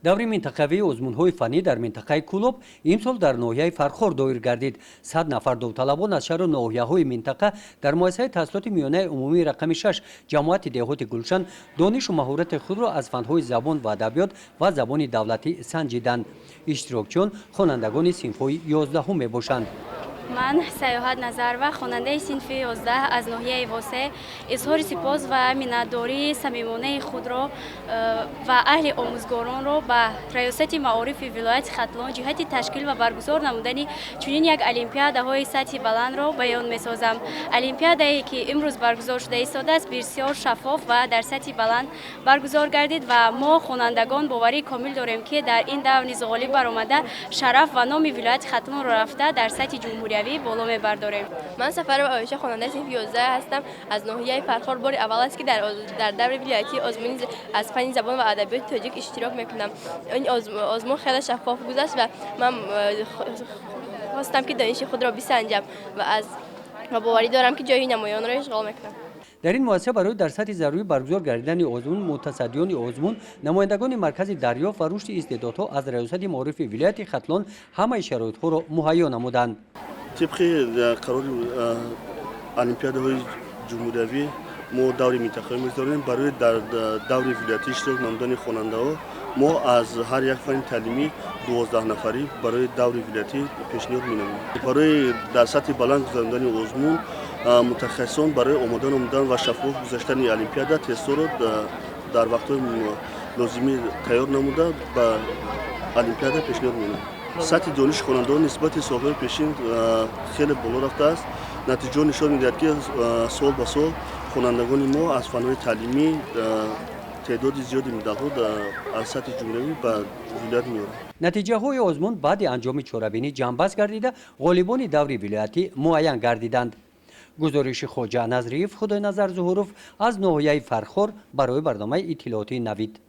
даври минтақавии озмунҳои фанӣ дар минтақаи Кӯлоб имсол дар ноҳияи Фархор доир гардид. 100 нафар довталабон аз шаҳру ноҳияҳои минтақа дар муассисаи таҳсилоти миёнаи умумии рақами 6 ҷамоати деҳоти Гулшан донишу маҳорати худро аз фанҳои забон ва адабиёт ва забони давлатӣ санҷиданд. иштирокчиён хонандагони синфҳои 11 мебошанд. من سیاحت نظرова خوننده صنف 11 از ناحیه واسه اظهار سپاس و منتداری صمیمانه خود را و اهل آموزگاران را به ریاست معارف ولایت ختلان جهت تشکیل و برگزار نمودن چنین یک المپیاده های سطح بلند را بیان می‌سازم. المپیاده‌ای که امروز برگزار شده است بسیار شفاف و در سطح بلند برگزار گردید و ما خوانندگان باوری کامل داریم که در این دو نیز غالب برآمده شرف و نام ولایت ختلان را رفته در سطح جمهوری بالا میبرداریم. من سفر آیشه خواننده صنف 11 هستم از ناحیه فرخار. بار اول است که در دوره ولایتی آزمون از فن زبان و ادبیات تاجیک اشتراک میکنم. این آزمون خیلی شفاف گذشت و من خواستم که دانش خود را بسنجم و باوری دارم که جای نمایان را اشغال میکنم. در این مؤسسه برای در سطح ضروری برگزار گردیدن آزمون متصدیان آزمون نمایندگان مرکز دریافت و رشد استعدادها از ریاست معارف ولایت ختلان همه شرایطها را مهیا نمودند. طبق قرار المپیادهای جمهوری ما دوره منطقه‌ای می‌گذاریم برای در دوره ولایتی اشتراک نمودن خواننده‌ها ما از هر یک فن تعلیمی 12 نفری برای دوره ولایتی پیشنهاد می‌نماییم. برای در سطح بلند گذراندن آزمون متخصصان برای آماده نمودن و شفاف گذاشتن المپیاده تست‌ها را در وقت‌های لازمی تیار نموده به المپیاده پیشنهاد می‌نماییم. سطح دانش خوانندگان نسبت سال‌های پیشین خیلی بالا رفته است. نتیجه نشان می‌دهد که سال به سال خوانندگان ما از فن‌های تعلیمی تعداد زیادی مدال‌ها از سطح جمهوری به ولایت می‌آورند. نتیجه‌های آزمون بعد انجام چهاربینی جنببست گردیده غالبان دوره ولایتی معین گردیدند. گزارش خواجه نظریف خدای نظر ظهوروف از ناحیه فرخار برای برنامه اطلاعاتی نوید.